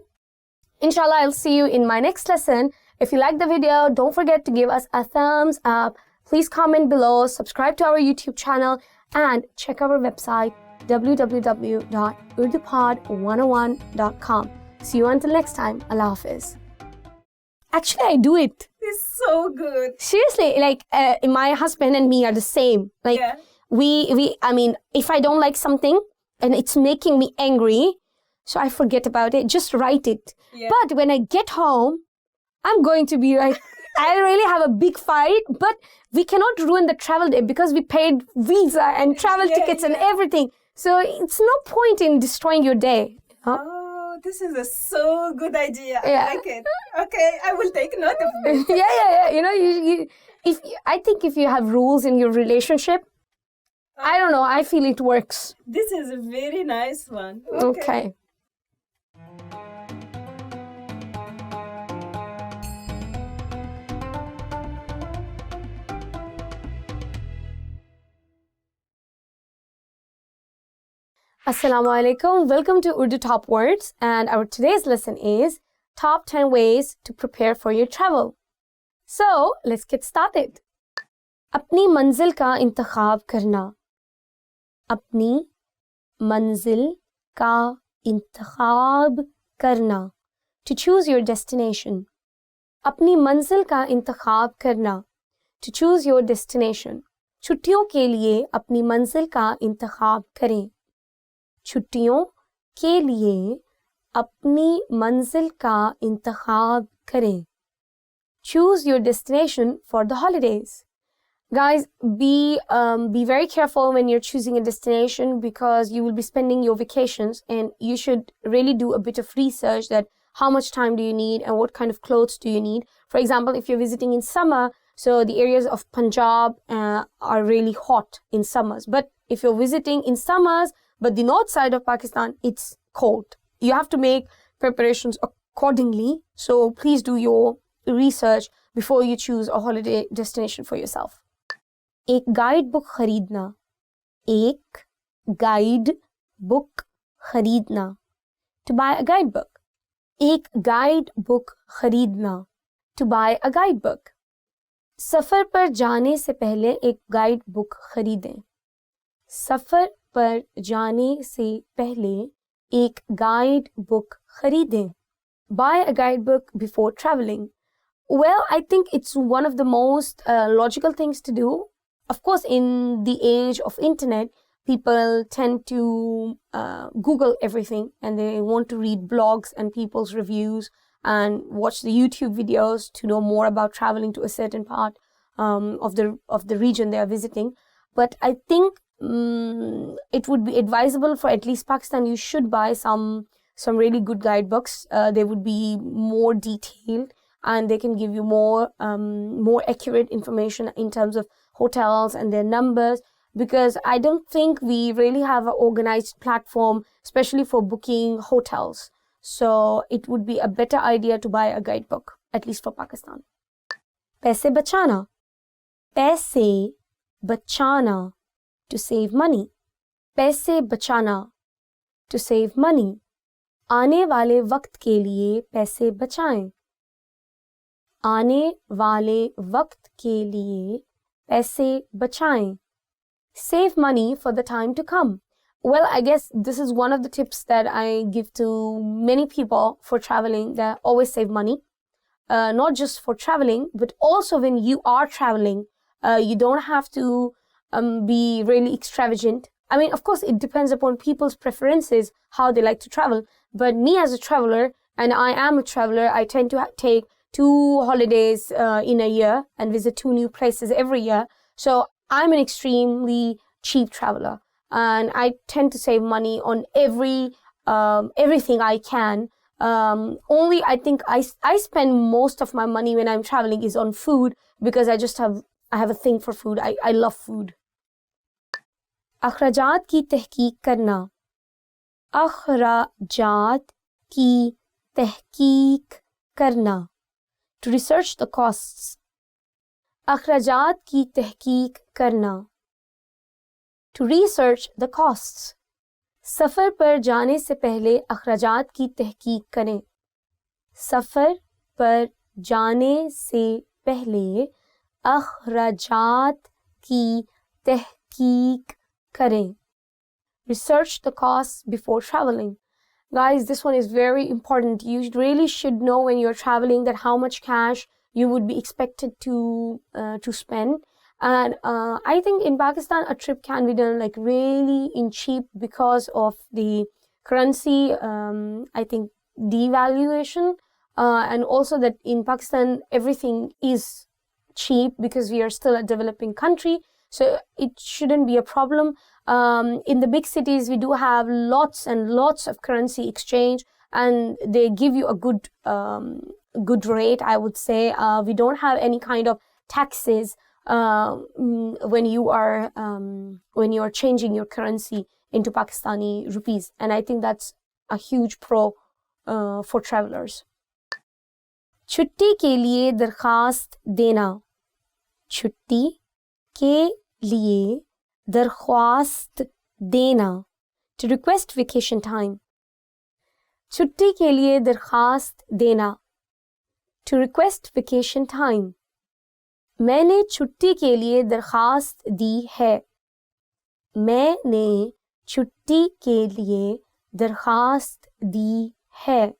Inshallah, I'll see you in my next lesson. If you like the video, don't forget to give us a thumbs up. Please comment below, subscribe to our YouTube channel, and check our website, www.urdupod101.com. See you until next time. Allah Hafiz. Actually, I do it. It's so good. Seriously, like my husband and me are the same. Like Yeah. I mean, if I don't like something and it's making me angry, so I forget about it, just write it. Yeah. But when I get home, I'm going to be like, I really have a big fight, but we cannot ruin the travel day because we paid visa and travel tickets and everything. So it's no point in destroying your day. Huh? Oh, this is a so good idea. Yeah. I like it. Okay, I will take note of it. yeah. You know, I think if you have rules in your relationship, I don't know, I feel it works. This is a very nice one. Okay. Assalamu alaikum. Welcome to Urdu Top Words, and our today's lesson is Top 10 Ways to Prepare for Your Travel. So, let's get started. अपनी मंजिल का इंतखाब करना. अपनी मंजिल का इंतखाब करना. To choose your destination. अपनी मंजिल का इंतखाब करना. To choose your destination. छुट्टियों के लिए अपनी मंजिल का इंतखाब करें. छुट्टियों के लिए अपनी मंजिल का इंतखाब करें. Choose your destination for the holidays. Guys, be very careful when you're choosing a destination because you will be spending your vacations and you should really do a bit of research that how much time do you need and what kind of clothes do you need. For example, if you're visiting in summer, so the areas of Punjab are really hot in summers. But if you're visiting in summers, but the north side of Pakistan, it's cold. You have to make preparations accordingly. So please do your research before you choose a holiday destination for yourself. एक guide book खरीदना. एक guide book खरीदना. To buy a guidebook. एक guide book खरीदना. To buy a guidebook. सफर पर जाने से पहले एक गाइड बुक खरीदें. सफर पर जाने से पहले एक गाइड बुक खरीदें. Buy a guidebook before traveling. Well, I think it's one of the most logical things to do. Of course, in the age of internet, people tend to Google everything and they want to read blogs and people's reviews and watch the YouTube videos to know more about traveling to a certain part of the region they are visiting. But I think it would be advisable for at least Pakistan, you should buy some really good guidebooks. They would be more detailed and they can give you more accurate information in terms of hotels and their numbers, because I don't think we really have an organized platform, especially for booking hotels. So it would be a better idea to buy a guidebook, at least for Pakistan. पैसे बचाना. पैसे बचाना. To save money. पैसे बचाना. To save money. आने वाले वक्त के लिए पैसे बचाएं. आने वाले वक्त के लिए पैसे बचाएं. Save money for the time to come. Well, I guess this is one of the tips that I give to many people for traveling, that always save money. Not just for traveling, but also when you are traveling, you don't have to be really extravagant. I mean, of course, it depends upon people's preferences, how they like to travel. But me as a traveler, and I am a traveler, I tend to take 2 holidays in a year and visit 2 new places every year. So I'm an extremely cheap traveler, and I tend to save money on everything I can. Only I think I spend most of my money when I'm traveling is on food, because I have a thing for food. I love food. अखराजात की तहकीक करना. अखराजात की तहकीक करना. To research the costs. अखराजात की तहकीक करना. To research the costs. सफ़र पर जाने से पहले अखराजात की तहकीक करें. सफ़र पर जाने से पहले अखराजात की तहकीक करें. Research the costs before traveling. Guys, this one is very important. You really should know when you're traveling that how much cash you would be expected to spend. And I think in Pakistan, a trip can be done like really in cheap because of the currency, I think devaluation, and also that in Pakistan, everything is cheap because we are still a developing country. So it shouldn't be a problem. In the big cities, we do have lots and lots of currency exchange, and they give you a good rate, I would say. We don't have any kind of taxes when you are changing your currency into Pakistani rupees, and I think that's a huge pro for travelers. छुट्टी के लिए दरखास्त देना. छुट्टी के लिए दरख्वास्त देना. To request vacation time. छुट्टी के लिए दरखास्त देना. To request vacation time. मैंने छुट्टी के लिए दरखास्त दी है. मैंने छुट्टी के लिए दरखास्त दी है.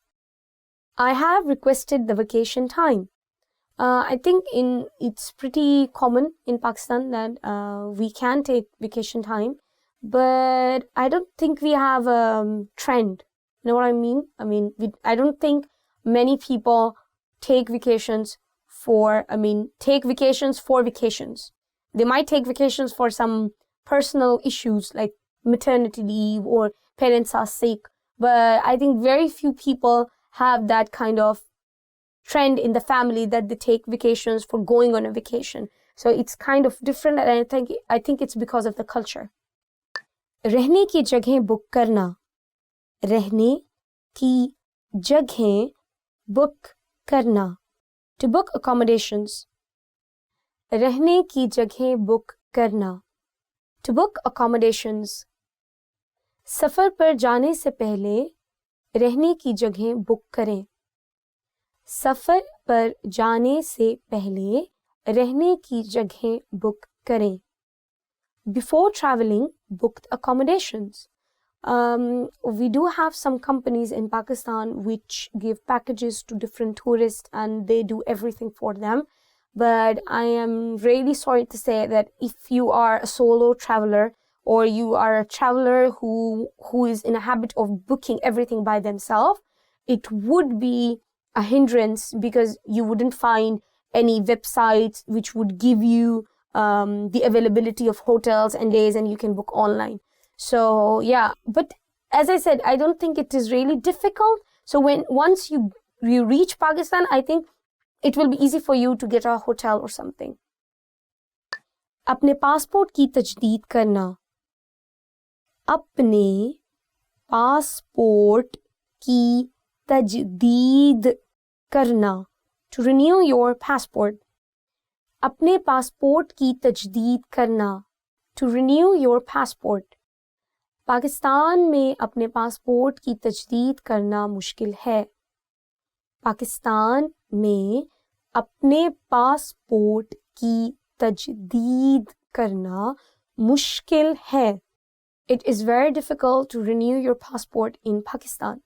I have requested the vacation time. I think it's pretty common in Pakistan that we can take vacation time, but I don't think we have a trend. You know what I mean? I don't think many people take vacations for vacations. They might take vacations for some personal issues like maternity leave or parents are sick, but I think very few people have that kind of trend in the family that they take vacations for going on a vacation. So it's kind of different, and I think it's because of the culture. रहने की जगह book करना. रहने की जगह book करना. To book accommodations. रहने की जगह बुक करना. To book accommodations. सफ़र पर जाने से पहले रहने की जगह बुक करें. सफ़र पर जाने से पहले रहने की जगह बुक करें. Before traveling, book accommodations. We do have some companies in Pakistan which give packages to different tourists and they do everything for them. But I am really sorry to say that if you are a solo traveler or you are a traveler who is in a habit of booking everything by themselves, it would be a hindrance because you wouldn't find any websites which would give you the availability of hotels and days, and you can book online. So yeah, but as I said, I don't think it is really difficult. So once you reach Pakistan, I think it will be easy for you to get a hotel or something. अपने passport की तजदीद करना. अपने passport की तजदीद करना. To renew your passport. अपने passport की तजदीद करना. To renew your passport. Pakistan में अपने पासपोर्ट की तजदीद करना मुश्किल है. पाकिस्तान में अपने पासपोर्ट की तजदीद करना मुश्किल है. It is very difficult to renew your passport in Pakistan.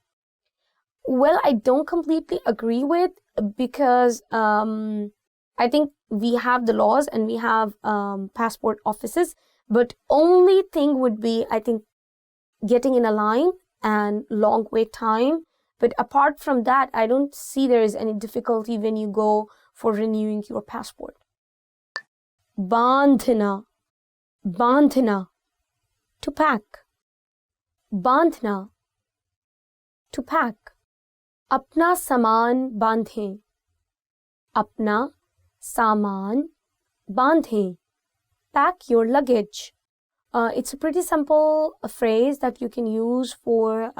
Well, I don't completely agree with, because I think we have the laws and we have passport offices, but only thing would be, I think, getting in a line and long wait time. But apart from that, I don't see there is any difficulty when you go for renewing your passport. Bandhna, bandhna, to pack. Bandhna, to pack. अपना सामान बांधें. अपना सामान बांधें. Pack your luggage. It's a pretty simple phrase that you can use for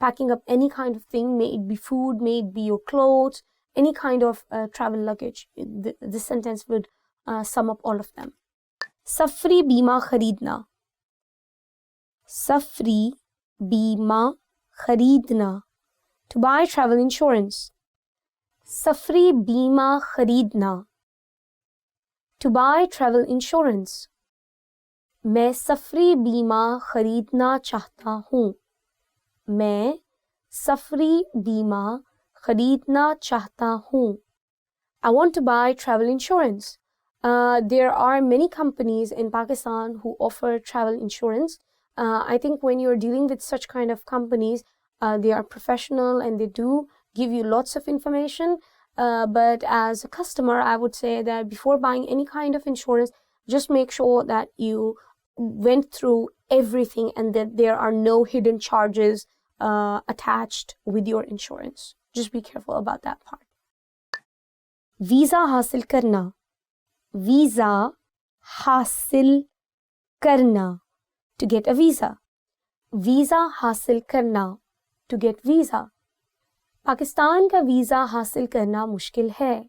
packing up any kind of thing, may it be food, may it be your clothes, any kind of travel luggage. This sentence would sum up all of them. सफरी बीमा खरीदना. सफरी बीमा खरीदना. To buy travel insurance. सफरी बीमा खरीदना. To buy travel insurance. मैं सफरी बीमा खरीदना चाहता हूँ. मैं सफरी बीमा खरीदना चाहता हूँ. I want to buy travel insurance. There are many companies in Pakistan who offer travel insurance. I think when you're dealing with such kind of companies, they are professional and they do give you lots of information. But as a customer, I would say that before buying any kind of insurance, just make sure that you went through everything and that there are no hidden charges attached with your insurance. Just be careful about that part. Visa हासिल करना. Visa हासिल करना. To get a visa. Visa हासिल करना. To get visa. Pakistan का visa हासिल करना मुश्किल है.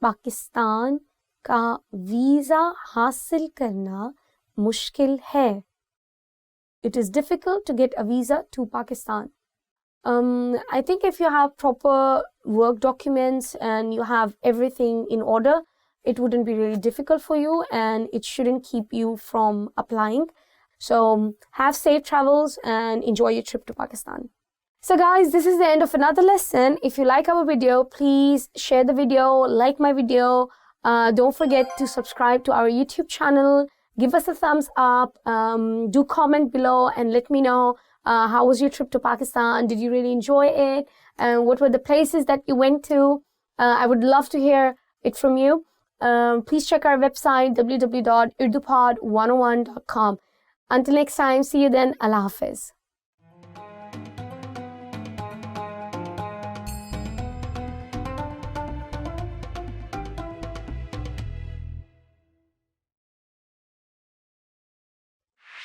पाकिस्तान का वीज़ा हासिल करना मुश्किल है. It is difficult to get a visa to Pakistan. I think if you have proper work documents and you have everything in order, it wouldn't be really difficult for you and it shouldn't keep you from applying. So have safe travels and enjoy your trip to Pakistan. So guys, this is the end of another lesson. If you like our video, please share the video, like my video. Don't forget to subscribe to our YouTube channel. Give us a thumbs up. Do comment below and let me know how was your trip to Pakistan. Did you really enjoy it? And what were the places that you went to? I would love to hear it from you. Please check our website www.urdupod101.com. Until next time, see you then. Allah Hafiz.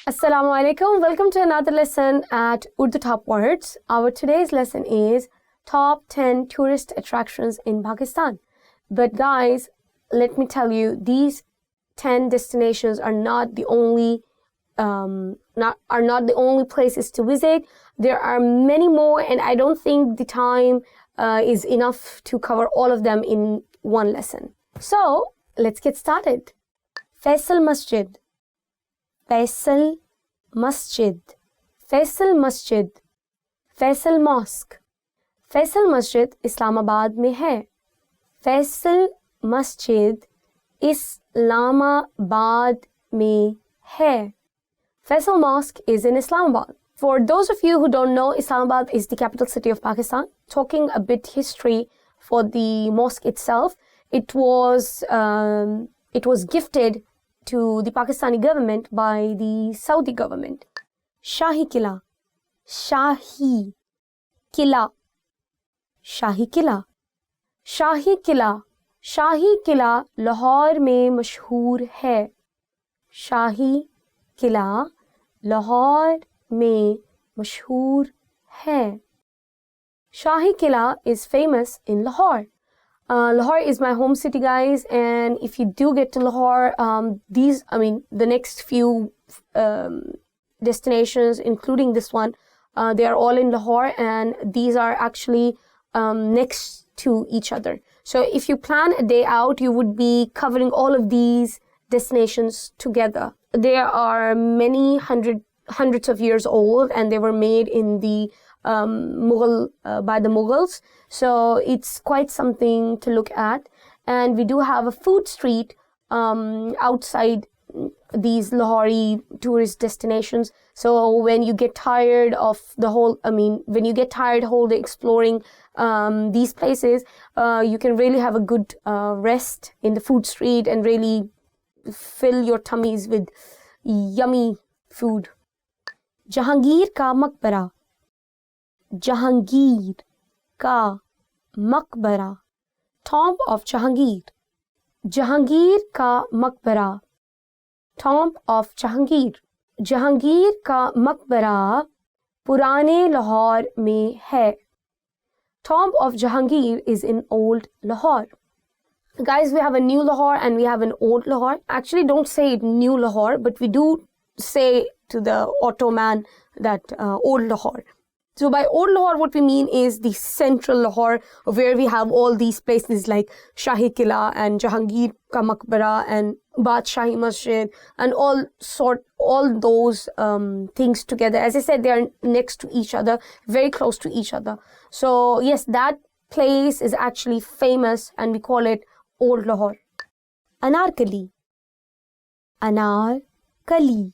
Assalamu alaikum. Welcome to another lesson at Urdu Top Words. Our today's lesson is top 10 tourist attractions in Pakistan. But guys, let me tell you, these 10 destinations are not the only places to visit. There are many more, and I don't think the time is enough to cover all of them in one lesson. So let's get started. Faisal Masjid. Faisal Masjid. Faisal Masjid. Faisal Mosque. Faisal Masjid Islamabad में है. Faisal Masjid Islamabad में है. Faisal Mosque is in Islamabad. For those of you who don't know, Islamabad is the capital city of Pakistan. Talking a bit history for the mosque itself, it was gifted to the Pakistani government by the Saudi government. Shahi Qila. Shahi Qila. Shahi Qila. Shahi Qila. Shahi Qila Lahore में मशहूर है. Shahi Qila Lahore में मशहूर है. Shahi Qila is famous in Lahore. Lahore is my home city, guys, and if you do get to Lahore, the next few destinations, including this one, they are all in Lahore, and these are actually next to each other. So if you plan a day out, you would be covering all of these destinations together. They are many hundreds of years old, and they were made in the by the Mughals. So it's quite something to look at. And we do have a food street outside these Lahori tourist destinations. So when you get tired of when you get tired whole day exploring these places, you can really have a good rest in the food street and really fill your tummies with yummy food. Jahangir ka maqbara. Jahangir ka maqbara. Tomb of Jahangir. Jahangir ka maqbara. Tomb of Jahangir. Jahangir का मकबरा पुराने लाहौर में है. Tomb of Jahangir is in old Lahore. Guys, we have a new Lahore and we have an old Lahore. Actually, don't say it new Lahore, but we do say to the auto man that old Lahore. So by old Lahore, what we mean is the central Lahore, where we have all these places like Shahi Qila and Jahangir ka Maqbara and Badshahi Masjid and all those things together. As I said, they are next to each other, very close to each other. So yes, that place is actually famous and we call it Old Lahore. Anarkali. Anarkali.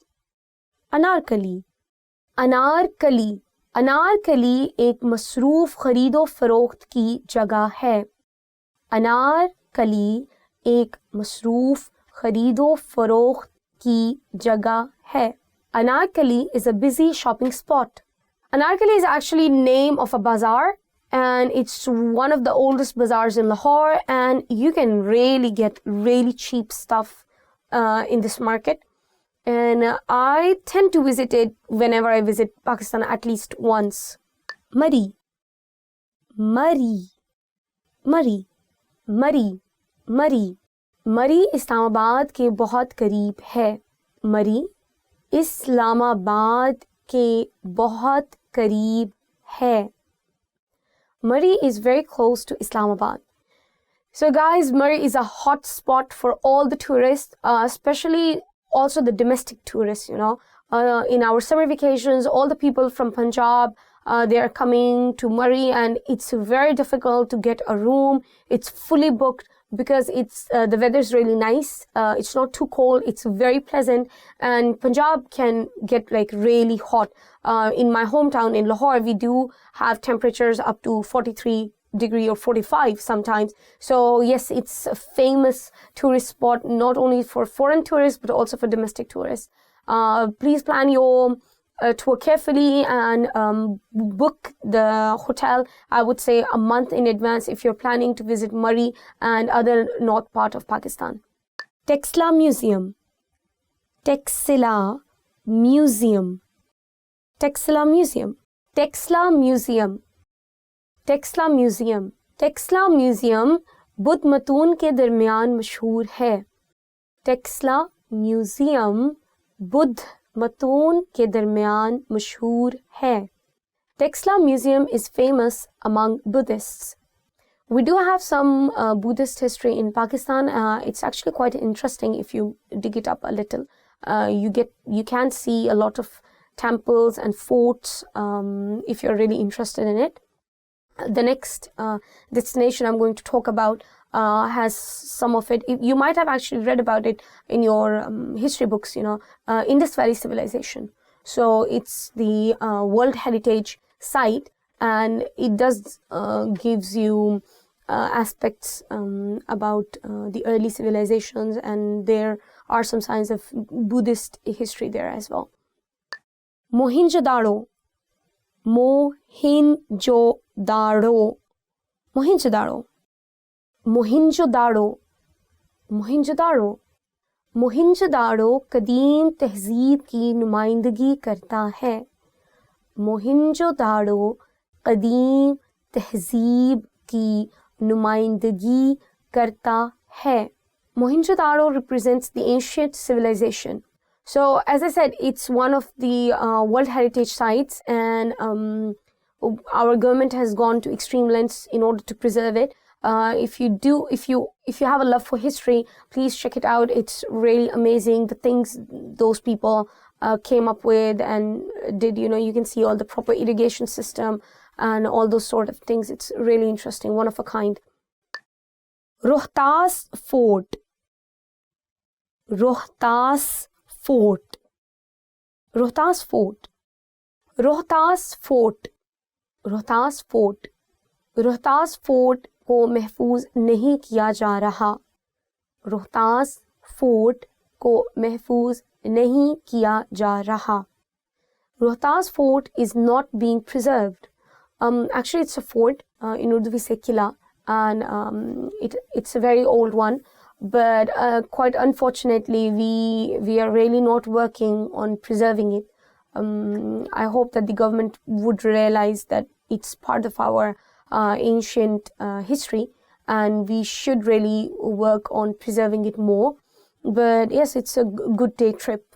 Anarkali. Anarkali. Anarkali एक मसरूफ़ ख़रीदो फ़रोख्त की जगह है. अनारकली एक मसरूफ़ ख़रीदो फ़रोख्त की जगह है. Anarkali is a busy shopping spot. Anarkali is actually name of a bazaar, and it's one of the oldest bazaars in Lahore, and you can really get really cheap stuff in this market. And I tend to visit it whenever I visit Pakistan at least once. Murree. Murree. Murree. Murree. Murree. Murree Islamabad के बहुत करीब है. Murree Islamabad के बहुत करीब है. Murree is very close to Islamabad. So guys, Murree is a hot spot for all the tourists, especially also the domestic tourists, in our summer vacations, all the people from Punjab, they are coming to Murree, and it's very difficult to get a room. It's fully booked because the weather is really nice. It's not too cold. It's very pleasant, and Punjab can get like really hot. In my hometown in Lahore, we do have temperatures up to 43 degree or 45 sometimes. So yes, it's a famous tourist spot, not only for foreign tourists but also for domestic tourists. Please plan your tour carefully and book the hotel, I would say, a month in advance if you're planning to visit Murree and other north part of Pakistan. Texla Museum. Texla Museum. Texla Museum. Texla Museum. Taxila museum. Taxila museum Buddha मतून के दरमियान मशहूर है. Taxila museum Buddha मतून के दरमियान मशहूर है. Texla Museum is famous among Buddhists. We do have some Buddhist history in Pakistan. It's actually quite interesting if you dig it up a little. You can see a lot of temples and forts if you're really interested in it. The next destination I'm going to talk about has some of it. You might have actually read about it in your history books, Indus Valley Civilization. So it's the World Heritage Site, and it does gives you aspects about the early civilizations, and there are some signs of Buddhist history there as well. Mohenjo-daro. Mohenjo-daro. Mohenjo-daro. Mohenjo-daro. Mohenjo-daro. Mohenjo-daro कदीम तहजीब की नुमाइंदगी करता है. Mohenjo-daro कदीम तहजीब की नुमाइंदगी करता है. Mohenjo-daro represents the ancient civilization. So, as I said, it's one of the World Heritage Sites, and our government has gone to extreme lengths in order to preserve it. If you have a love for history, please check it out. It's really amazing, the things those people came up with and did. You can see all the proper irrigation system and all those sort of things. It's really interesting, one of a kind. Rohtas Fort. Rohtas Fort. Rohtas Fort. Rohtas Fort. Rohtas Fort. Rohtas Fort को महफूज नहीं किया जा रहा. Rohtas fort को महफूज नहीं किया जा रहा. Rohtas Fort is not being preserved. Actually, it's a fort. In Urdu we say Kila, and it's a very old one. But quite unfortunately, we are really not working on preserving it. I hope that the government would realize that it's part of our ancient history, and we should really work on preserving it more. But yes, it's a good day trip.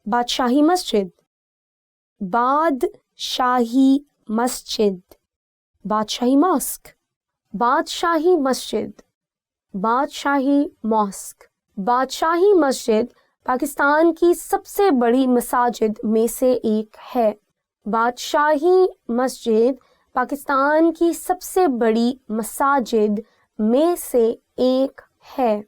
Badshahi Masjid. Badshahi Masjid. Badshahi Mosque. Badshahi Masjid. Badshahi Mosque. Badshahi Masjid Pakistan की सबसे बड़ी मसाजिद में से एक है. बादशाही मस्जिद पाकिस्तान की सबसे बड़ी मसाजिद में से एक है.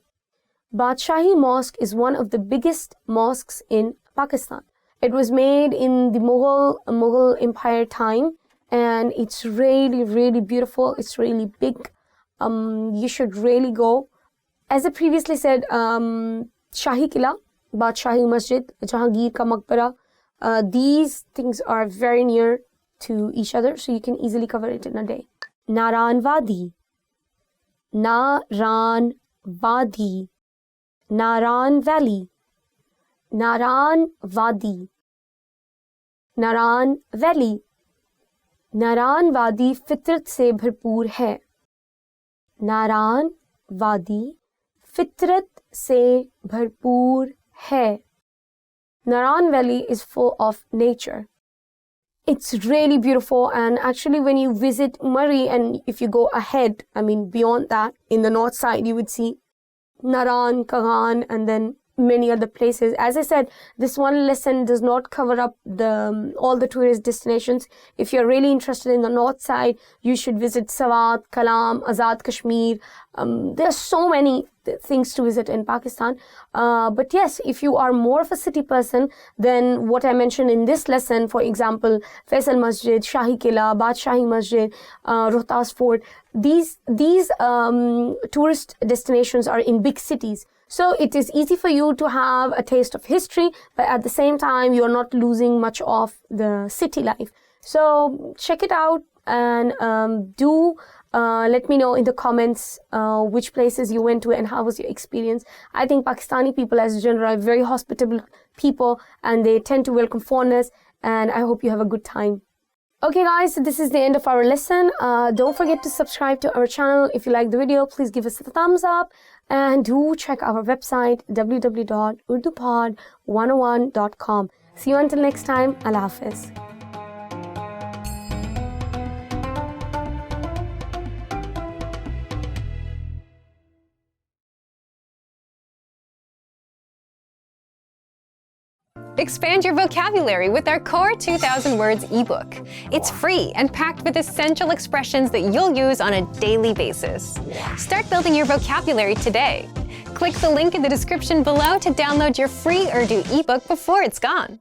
Badshahi Mosque is one of the biggest mosques in Pakistan. It was made in the Mughal Empire time, and it's really, really beautiful. It's really big. You should really go. As I previously said, Shahi Kila, Badshahi Masjid, Jahangir ka Maqbara, these things are very near to each other, so you can easily cover it in a day. Naran Wadi. Naran Wadi. Naran Valley. Naran Wadi. Naran Valley. नारान वादी फितरत से भरपूर है. नारान वादी फितरत से भरपूर है. Naran Valley is full of nature. It's really beautiful, and actually when you visit Murree, and if you go ahead, beyond that, in the north side, you would see Naran, Kagan, and then many other places. As I said, this one lesson does not cover up all the tourist destinations. If you're really interested in the north side, you should visit Sawat, Kalam, Azad Kashmir. There are so many things to visit in Pakistan. But yes, if you are more of a city person, then what I mentioned in this lesson, for example, Faisal Masjid, Shahi Kila, Badshahi Masjid, Rohtas Fort, these tourist destinations are in big cities. So it is easy for you to have a taste of history, but at the same time, you're not losing much of the city life. So check it out, and do let me know in the comments which places you went to and how was your experience. I think Pakistani people as general are very hospitable people, and they tend to welcome foreigners, and I hope you have a good time. Okay guys, so this is the end of our lesson. Don't forget to subscribe to our channel. If you like the video, please give us a thumbs up, and do check our website www.urdupod101.com. See you until next time. Allah Hafiz. Expand your vocabulary with our Core 2000 Words ebook. It's free and packed with essential expressions that you'll use on a daily basis. Start building your vocabulary today. Click the link in the description below to download your free Urdu ebook before it's gone.